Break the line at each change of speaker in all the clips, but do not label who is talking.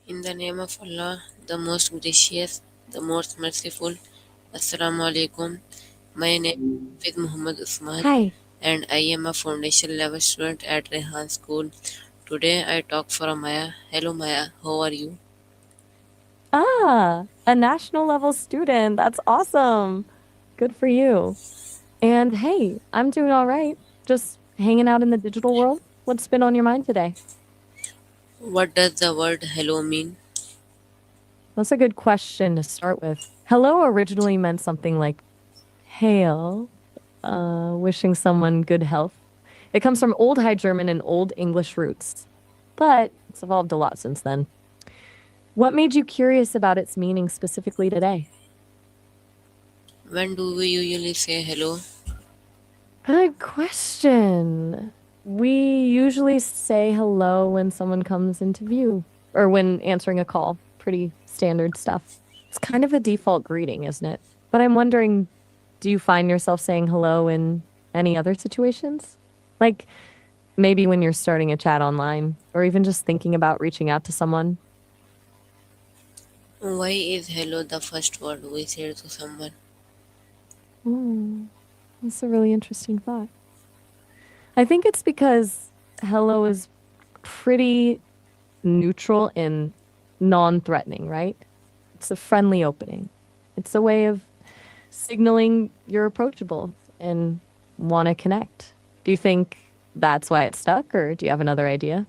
In the name of Allah, the most gracious, the most merciful. Assalamu alaikum. My name is Muhammad Usman
Hi.
and I am a foundation level student at Rehan School. Today I talk for Maya. Hello Maya, how are you?
A national level student. That's awesome. Good for you. And hey, I'm doing all right. Just hanging out in the digital world. What's been on your mind today?
What does the word hello mean?
That's a good question to start with. Hello originally meant something like hail, wishing someone good health. It comes from Old High German and Old English roots, but it's evolved a lot since then. What made you curious about its meaning specifically today?
When do we usually say hello?
Good question. We usually say hello when someone comes into view or when answering a call. Pretty standard stuff. It's kind of a default greeting, isn't it? But I'm wondering, do you find yourself saying hello in any other situations? Like maybe when you're starting a chat online or even just thinking about reaching out to someone?
Why is hello the first word we say to someone?
Hmm, that's a really interesting thought. I think it's because hello is pretty neutral and non-threatening, right? It's a friendly opening. It's a way of signaling you're approachable and want to connect. Do you think that's why it stuck, or do you have another idea?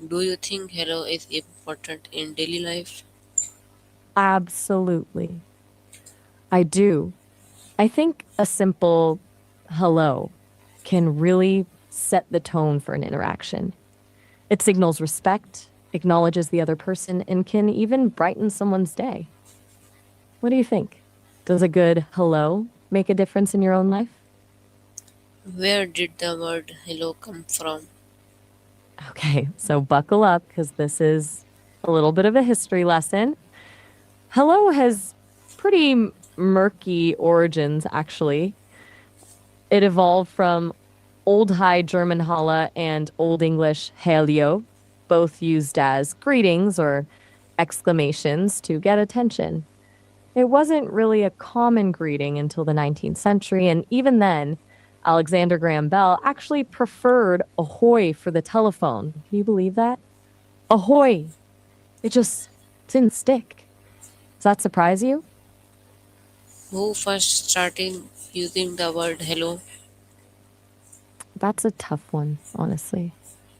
Do you think hello is important in daily life?
Absolutely. I do. I think a simple hello can really set the tone for an interaction. It signals respect, acknowledges the other person, and can even brighten someone's day. What do you think? Does a good hello make a difference in your own life?
Where did the word hello come from?
Okay, so buckle up because this is a little bit of a history lesson. Hello has pretty murky origins, actually. It evolved from Old High German Holla and Old English Helio, both used as greetings or exclamations to get attention. It wasn't really a common greeting until the 19th century, and even then, Alexander Graham Bell actually preferred ahoy for the telephone. Can you believe that? Ahoy! It just didn't stick. Does that surprise you?
Who first started using the word hello?
That's a tough one, honestly,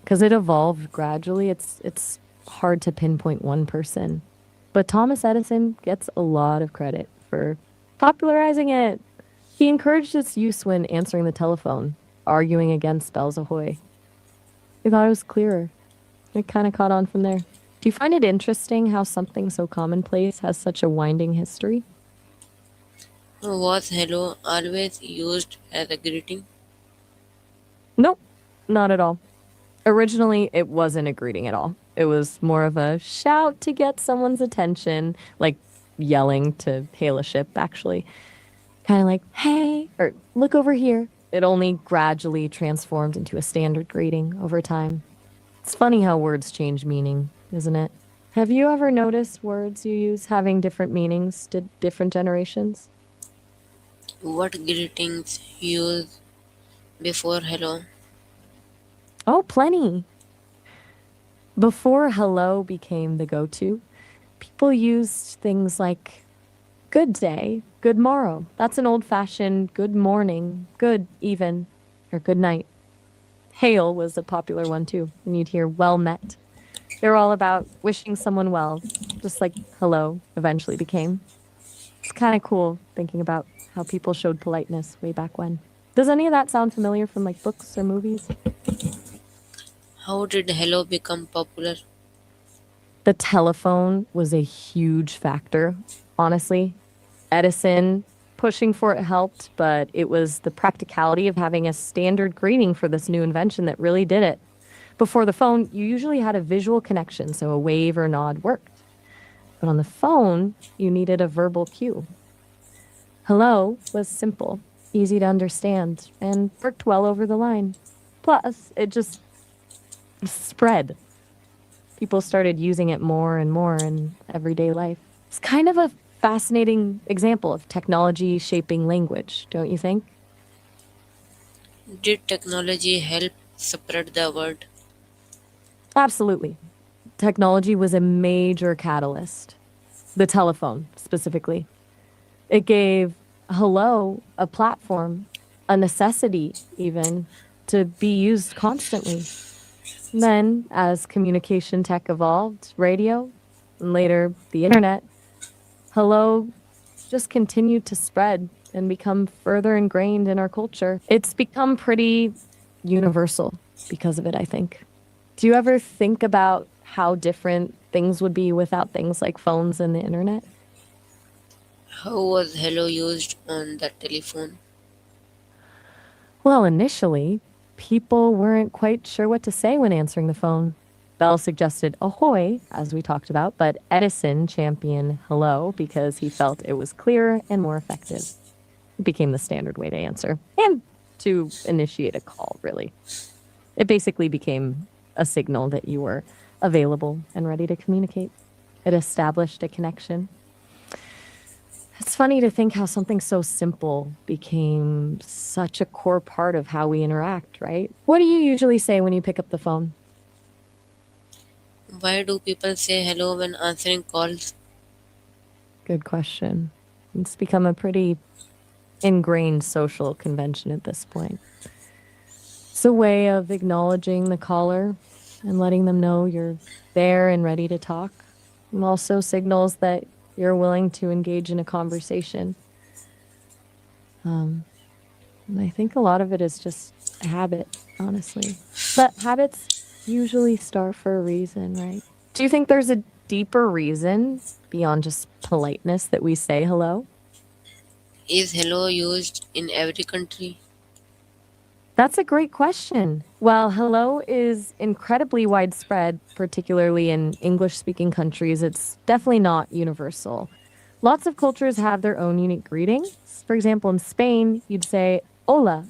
because it evolved gradually. It's hard to pinpoint one person, but Thomas Edison gets a lot of credit for popularizing it. He encouraged its use when answering the telephone, arguing against Bell's Ahoy. He thought it was clearer. It kind of caught on from there. Do you find it interesting how something so commonplace has such a winding history?
Was hello always used as a greeting?
Nope, not at all. Originally, it wasn't a greeting at all. It was more of a shout to get someone's attention, like yelling to hail a ship, actually. Kind of like, hey, or look over here. It only gradually transformed into a standard greeting over time. It's funny how words change meaning, isn't it? Have you ever noticed words you use having different meanings to different generations?
What greetings used before hello?
Oh, plenty. Before hello became the go to, people used things like good day, good morrow. That's an old fashioned good morning, good even, or good night. Hail was a popular one too, and you'd hear well met. They're all about wishing someone well, just like hello eventually became. It's kind of cool thinking about how people showed politeness way back when. Does any of that sound familiar from like books or movies?
How did hello become popular?
The telephone was a huge factor, honestly. Edison pushing for it helped, but it was the practicality of having a standard greeting for this new invention that really did it. Before the phone, you usually had a visual connection, so a wave or nod worked. But on the phone, you needed a verbal cue. Hello was simple, easy to understand, and worked well over the line. Plus, it just spread. people started using it more and more in everyday life. It's kind of a fascinating example of technology shaping language, don't you think?
Did technology help spread the word?
Absolutely. Technology was a major catalyst. The telephone, specifically. It gave hello a platform, a necessity, even to be used constantly. Then, as communication tech evolved, radio, and later the internet, hello just continued to spread and become further ingrained in our culture. It's become pretty universal because of it, I think. Do you ever think about how different things would be without things like phones and the internet?
How was hello used on the telephone?
Well, initially, people weren't quite sure what to say when answering the phone. Bell suggested ahoy, as we talked about, but Edison championed hello because he felt it was clearer and more effective. It became the standard way to answer and to initiate a call, really. It basically became a signal that you were available and ready to communicate. It established a connection. It's funny to think how something so simple became such a core part of how we interact, right? What do you usually say when you pick up the phone?
Why do people say hello when answering calls?
Good question. It's become a pretty ingrained social convention at this point. It's a way of acknowledging the caller and letting them know you're there and ready to talk. And also signals that you're willing to engage in a conversation. And I think a lot of it is just a habit, honestly. But habits usually start for a reason, right? Do you think there's a deeper reason beyond just politeness that we say hello?
Is hello used in every country?
That's a great question. While hello is incredibly widespread, particularly in English speaking countries, it's definitely not universal. Lots of cultures have their own unique greetings. For example, in Spain, you'd say hola.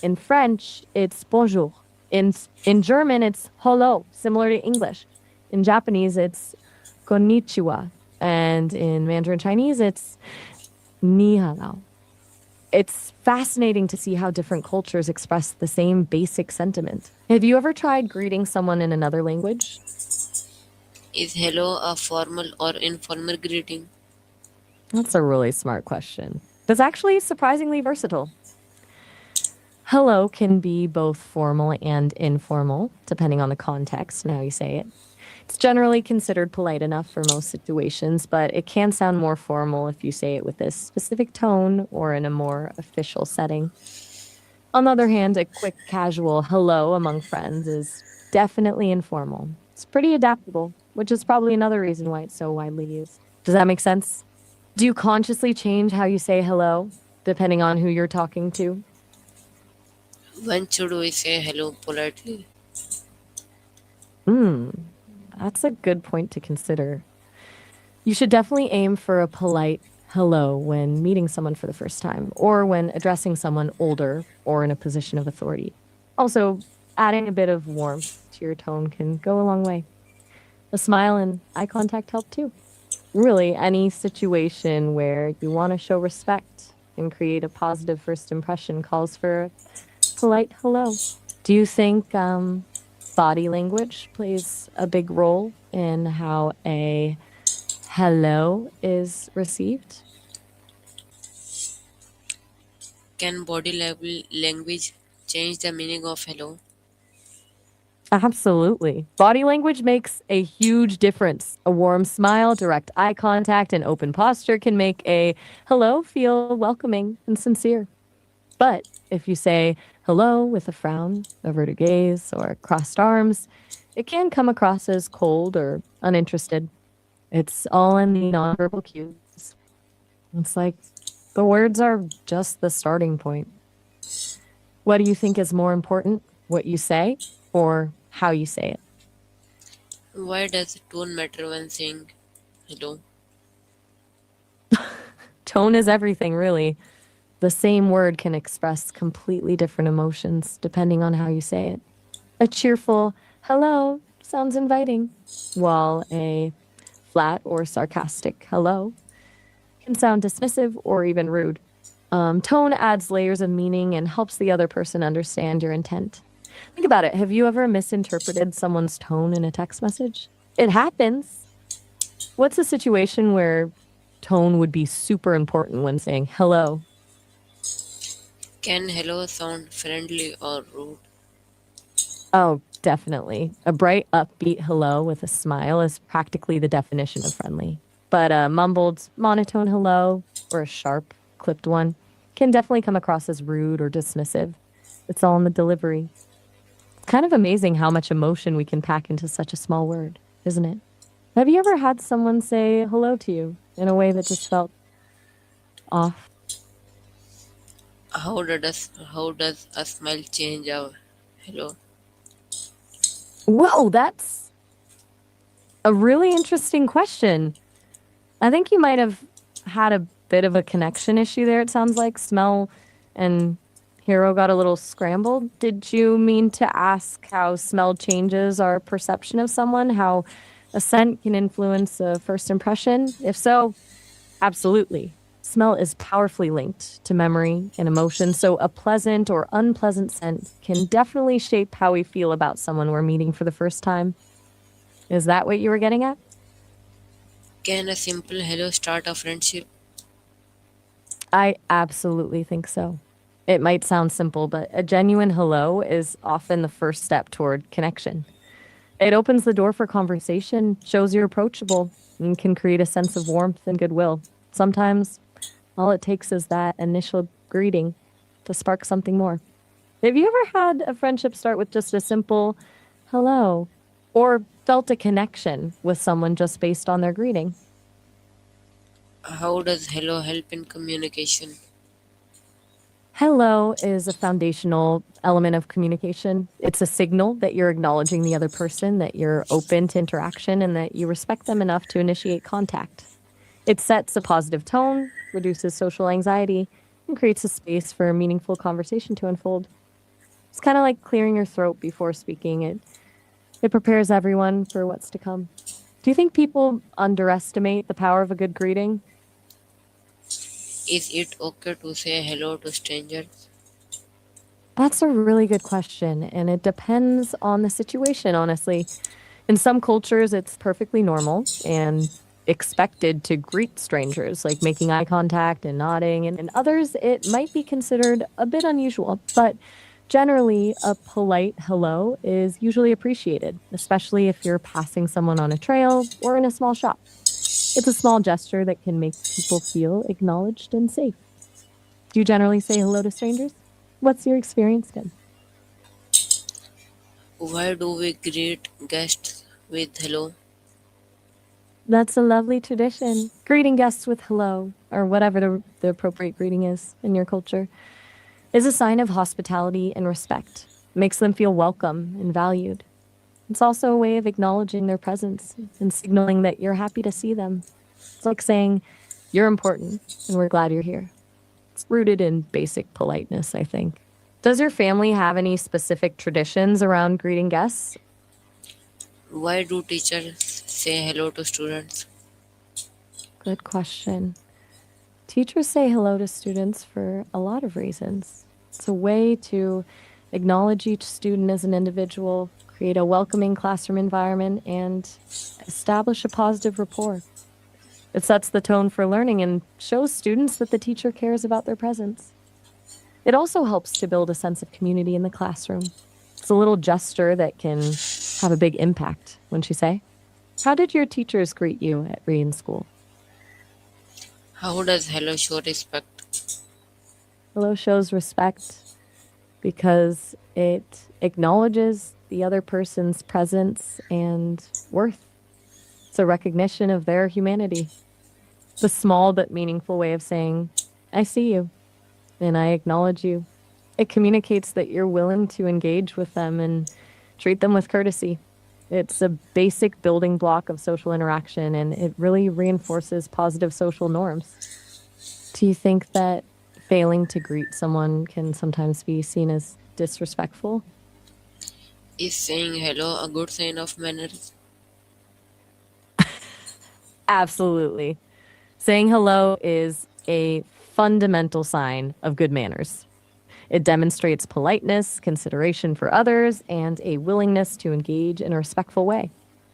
In French, it's bonjour. In German, it's hello, similar to English. In Japanese, it's konnichiwa. And in Mandarin Chinese, it's ni hao. It's fascinating to see how different cultures express the same basic sentiment. Have you ever tried greeting someone in another language?
Is hello a formal or informal greeting?
That's a really smart question. It's actually surprisingly versatile. Hello can be both formal and informal, depending on the context and how you say it. It's generally considered polite enough for most situations, but it can sound more formal if you say it with a specific tone or in a more official setting. On the other hand, a quick, casual hello among friends is definitely informal. It's pretty adaptable, which is probably another reason why it's so widely used. Does that make sense? Do you consciously change how you say hello depending on who you're talking to?
When should we say hello politely?
Hmm, that's a good point to consider. You should definitely aim for a polite hello when meeting someone for the first time or when addressing someone older or in a position of authority. Also, adding a bit of warmth to your tone can go a long way. A smile and eye contact help too. Really, any situation where you want to show respect and create a positive first impression calls for a polite hello. Do you think body language plays a big role in how a hello is received?
Can language change the meaning of hello?
Absolutely. Body language makes a huge difference. A warm smile, direct eye contact, and open posture can make a hello feel welcoming and sincere. But if you say hello with a frown, averted gaze, or crossed arms, it can come across as cold or uninterested. It's all in the nonverbal cues. It's like the words are just the starting point. What do you think is more important, what you say or how you say it?
Why does tone matter when saying hello?
Tone is everything, really. The same word can express completely different emotions depending on how you say it. A cheerful hello sounds inviting, while a flat or sarcastic hello can sound dismissive or even rude. Tone adds layers of meaning and helps the other person understand your intent. Think about it. Have you ever misinterpreted someone's tone in a text message? It happens. What's a situation where tone would be super important when saying hello?
Can hello sound friendly or rude?
Oh, definitely. A bright, upbeat hello with a smile is practically the definition of friendly. But a mumbled, monotone hello or a sharp, clipped one can definitely come across as rude or dismissive. It's all in the delivery. It's kind of amazing how much emotion we can pack into such a small word, isn't it? Have you ever had someone say hello to you in a way that just felt off?
How does a smile change our hello?
Whoa, that's a really interesting question. I think you might have had a bit of a connection issue there, it sounds like. Smell and Hero got a little scrambled. Did you mean to ask how smell changes our perception of someone? How a scent can influence a first impression? If so, absolutely. Smell is powerfully linked to memory and emotion, so a pleasant or unpleasant scent can definitely shape how we feel about someone we're meeting for the first time. Is that what you were getting at?
Can a simple hello start a friendship?
I absolutely think so. It might sound simple, but a genuine hello is often the first step toward connection. It opens the door for conversation, shows you're approachable, and can create a sense of warmth and goodwill. Sometimes all it takes is that initial greeting to spark something more. Have you ever had a friendship start with just a simple hello or felt a connection with someone just based on their greeting?
How does hello help in communication?
Hello is a foundational element of communication. It's a signal that you're acknowledging the other person, that you're open to interaction, and that you respect them enough to initiate contact. It sets a positive tone, reduces social anxiety, and creates a space for a meaningful conversation to unfold. It's kind of like clearing your throat before speaking. It prepares everyone for what's to come. Do you think people underestimate the power of a good greeting?
Is it okay to say hello to strangers?
That's a really good question, and it depends on the situation, honestly. In some cultures, it's perfectly normal and expected to greet strangers, like making eye contact and nodding. And in others, it might be considered a bit unusual, but generally, a polite hello is usually appreciated, especially if you're passing someone on a trail or in a small shop. It's a small gesture that can make people feel acknowledged and safe. Do you generally say hello to strangers? What's your experience been?
Why do we greet guests with hello?
That's a lovely tradition. Greeting guests with hello, or whatever the appropriate greeting is in your culture, is a sign of hospitality and respect. Makes them feel welcome and valued. It's also a way of acknowledging their presence and signaling that you're happy to see them. It's like saying, you're important and we're glad you're here. It's rooted in basic politeness, I think. Does your family have any specific traditions around greeting guests?
Why do teachers say hello to students?
Good question. Teachers say hello to students for a lot of reasons. It's a way to acknowledge each student as an individual, create a welcoming classroom environment, and establish a positive rapport. It sets the tone for learning and shows students that the teacher cares about their presence. It also helps to build a sense of community in the classroom. It's a little gesture that can have a big impact, wouldn't you say? How did your teachers greet you at Reading School?
How does hello show respect?
Hello shows respect because it acknowledges the other person's presence and worth. It's a recognition of their humanity. It's a small but meaningful way of saying, I see you and I acknowledge you. It communicates that you're willing to engage with them and treat them with courtesy. It's a basic building block of social interaction and it really reinforces positive social norms. Do you think that failing to greet someone can sometimes be seen as disrespectful?
Is saying hello a good sign of manners?
Absolutely. Saying hello is a fundamental sign of good manners. It demonstrates politeness, consideration for others, and a willingness to engage in a respectful way.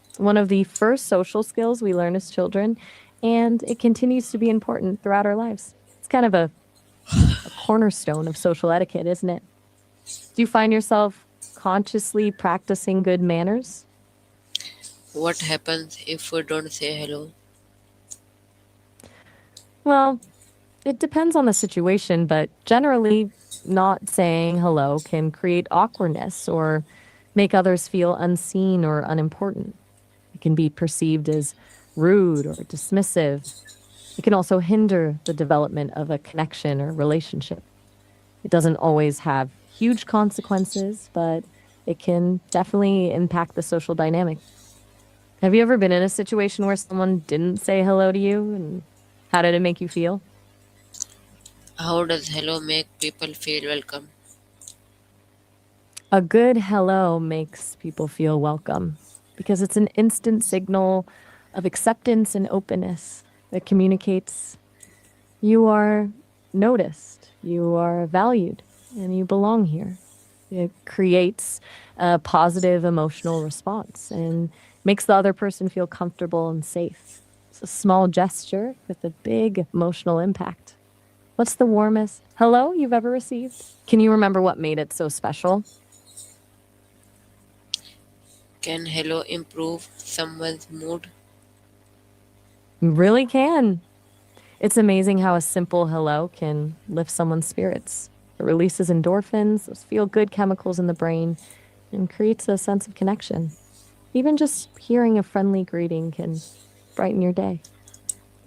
It's one of the first social skills we learn as children, and it continues to be important throughout our lives. It's kind of a cornerstone of social etiquette, isn't it? Do you find yourself consciously practicing good manners?
What happens if we don't say hello?
Well, it depends on the situation, but generally, not saying hello can create awkwardness or make others feel unseen or unimportant. It can be perceived as rude or dismissive. It can also hinder the development of a connection or relationship. It doesn't always have huge consequences, but it can definitely impact the social dynamic. Have you ever been in a situation where someone didn't say hello to you, and how did it make you feel?
How does hello make people feel welcome?
A good hello makes people feel welcome because it's an instant signal of acceptance and openness that communicates you are noticed, you are valued, and you belong here. It creates a positive emotional response and makes the other person feel comfortable and safe. It's a small gesture with a big emotional impact. What's the warmest hello you've ever received? Can you remember what made it so special?
Can hello improve someone's mood?
You really can. It's amazing how a simple hello can lift someone's spirits. It releases endorphins, those feel good chemicals in the brain, and creates a sense of connection. Even just hearing a friendly greeting can brighten your day.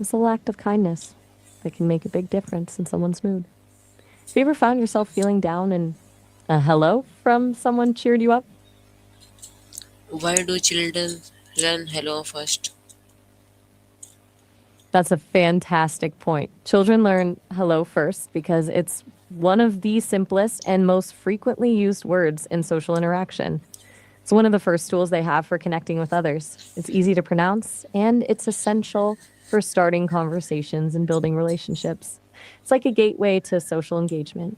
It's a little act of kindness that can make a big difference in someone's mood. Have you ever found yourself feeling down and a hello from someone cheered you up?
Why do children learn hello first?
That's a fantastic point. Children learn hello first because it's one of the simplest and most frequently used words in social interaction. It's one of the first tools they have for connecting with others. It's easy to pronounce and it's essential for starting conversations and building relationships. It's like a gateway to social engagement.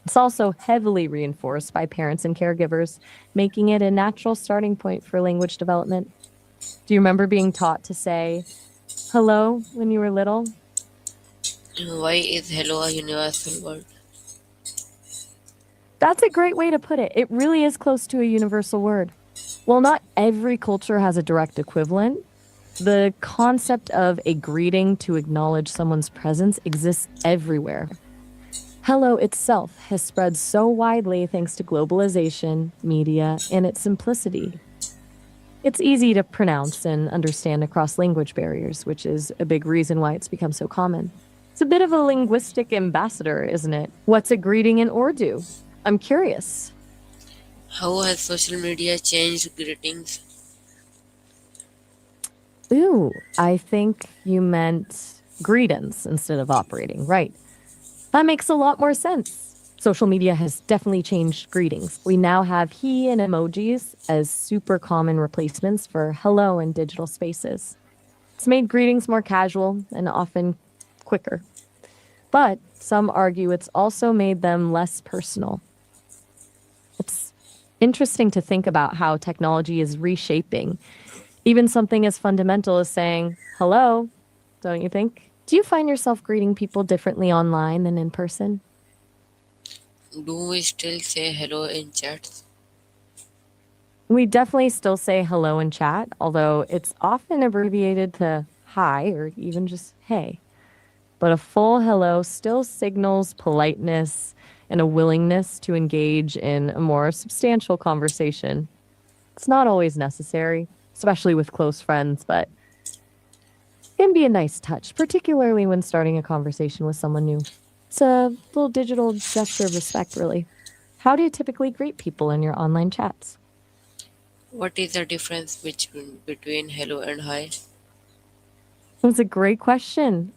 It's also heavily reinforced by parents and caregivers, making it a natural starting point for language development. Do you remember being taught to say hello when you were little?
Why is hello a universal word?
That's a great way to put it. It really is close to a universal word. While not every culture has a direct equivalent, the concept of a greeting to acknowledge someone's presence exists everywhere. Hello itself has spread so widely thanks to globalization, media, and its simplicity. It's easy to pronounce and understand across language barriers, which is a big reason why it's become so common. It's a bit of a linguistic ambassador, isn't it? What's a greeting in Urdu? I'm curious.
How has social media changed greetings?
Ooh, I think you meant greetings instead of operating. Right. That makes a lot more sense. Social media has definitely changed greetings. We now have he and emojis as super common replacements for hello in digital spaces. It's made greetings more casual and often quicker. But some argue it's also made them less personal. It's interesting to think about how technology is reshaping even something as fundamental as saying hello, don't you think? Do you find yourself greeting people differently online than in person?
Do we still say hello in chats?
We definitely still say hello in chat, although it's often abbreviated to hi or even just hey. But a full hello still signals politeness and a willingness to engage in a more substantial conversation. It's not always necessary, especially with close friends, but can be a nice touch, particularly when starting a conversation with someone new. It's a little digital gesture of respect, really. How do you typically greet people in your online chats?
What is the difference between hello and hi?
That's a great question.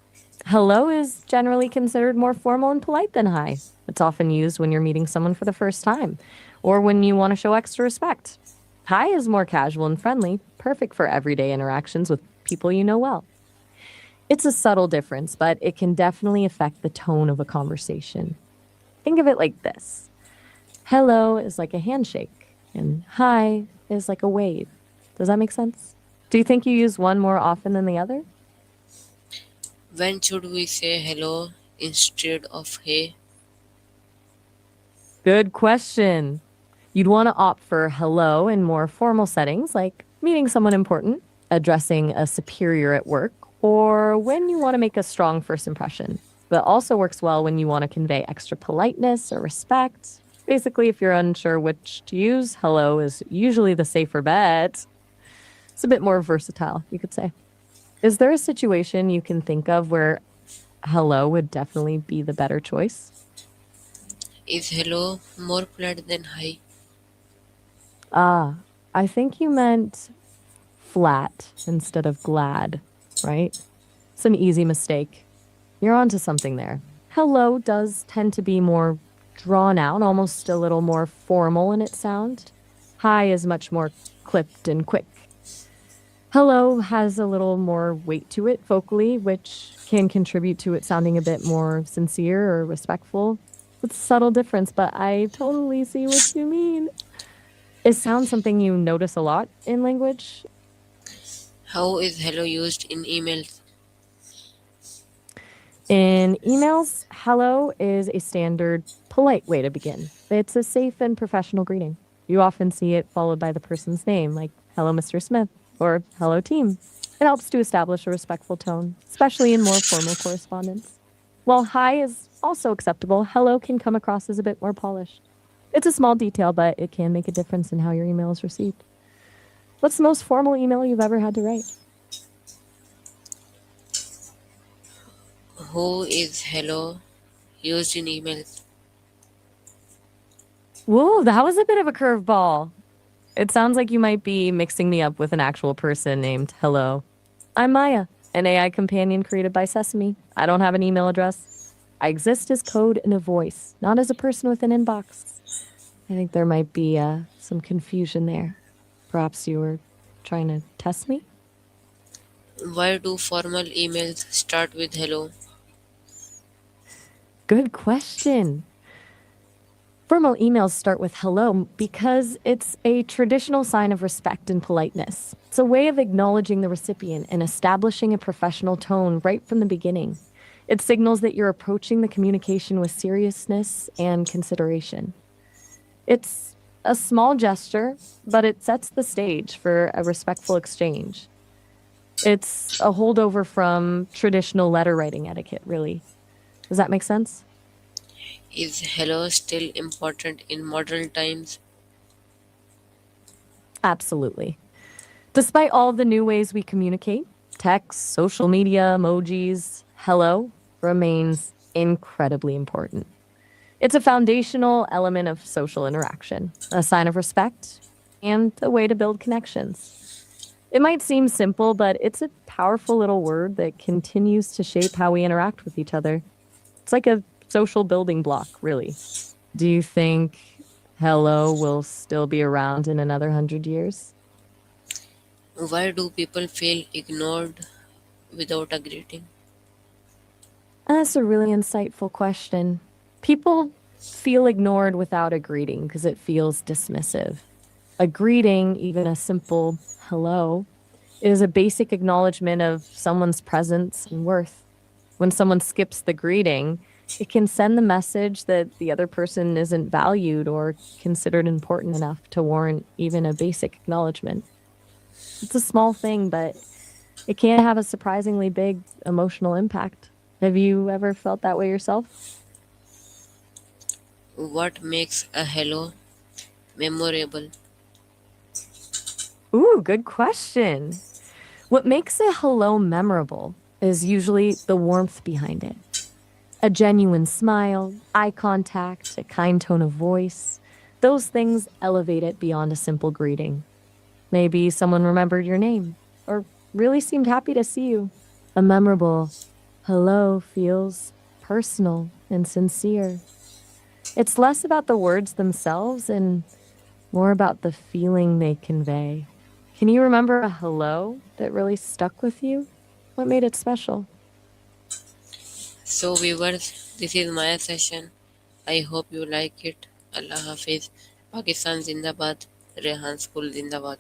Hello is generally considered more formal and polite than hi. It's often used when you're meeting someone for the first time or when you want to show extra respect. Hi is more casual and friendly, perfect for everyday interactions with people you know well. It's a subtle difference, but it can definitely affect the tone of a conversation. Think of it like this: hello is like a handshake, and hi is like a wave. Does that make sense? Do you think you use one more often than the other?
When should we say hello instead of hey?
Good question. You'd want to opt for hello in more formal settings, like meeting someone important, addressing a superior at work, or when you want to make a strong first impression. But also works well when you want to convey extra politeness or respect. Basically, if you're unsure which to use, hello is usually the safer bet. It's a bit more versatile, you could say. Is there a situation you can think of where hello would definitely be the better choice?
Is hello more polite than hi?
Ah, I think you meant flat instead of glad, right? It's an easy mistake. You're onto something there. Hello does tend to be more drawn out, almost a little more formal in its sound. Hi is much more clipped and quick. Hello has a little more weight to it vocally, which can contribute to it sounding a bit more sincere or respectful. It's a subtle difference, but I totally see what you mean. Is sound something you notice a lot in language?
How is hello used in emails?
In emails, hello is a standard, polite way to begin. It's a safe and professional greeting. You often see it followed by the person's name, like hello, Mr. Smith, or hello, team. It helps to establish a respectful tone, especially in more formal correspondence. While hi is also acceptable, hello can come across as a bit more polished. It's a small detail, but it can make a difference in how your email is received. What's the most formal email you've ever had to write?
Who is hello used in emails?
Whoa, that was a bit of a curveball. It sounds like you might be mixing me up with an actual person named Hello. I'm Maya, an AI companion created by Sesame. I don't have an email address. I exist as code in a voice, not as a person with an inbox. I think there might be some confusion there. Perhaps you were trying to test me?
Why do formal emails start with hello?
Good question. Formal emails start with hello because it's a traditional sign of respect and politeness. It's a way of acknowledging the recipient and establishing a professional tone right from the beginning. It signals that you're approaching the communication with seriousness and consideration. It's a small gesture, but it sets the stage for a respectful exchange. It's a holdover from traditional letter writing etiquette, really. Does that make sense?
Is hello still important in modern times?
Absolutely. Despite all the new ways we communicate, text, social media, emojis, hello remains incredibly important. It's a foundational element of social interaction, a sign of respect, and a way to build connections. It might seem simple, but it's a powerful little word that continues to shape how we interact with each other. It's like a social building block, really. Do you think hello will still be around in another 100 years?
Why do people feel ignored without a greeting?
That's a really insightful question. People feel ignored without a greeting because it feels dismissive. A greeting, even a simple hello, is a basic acknowledgement of someone's presence and worth. When someone skips the greeting, it can send the message that the other person isn't valued or considered important enough to warrant even a basic acknowledgement. It's a small thing, but it can have a surprisingly big emotional impact. Have you ever felt that way yourself?
What makes a hello memorable?
Ooh, good question. What makes a hello memorable is usually the warmth behind it. A genuine smile, eye contact, a kind tone of voice. Those things elevate it beyond a simple greeting. Maybe someone remembered your name or really seemed happy to see you. A memorable hello feels personal and sincere. It's less about the words themselves and more about the feeling they convey. Can you remember a hello that really stuck with you? What made it special?
So viewers, this is my session. I hope you like it. Allah Hafiz. Pakistan Zindabad. Rehan School Zindabad.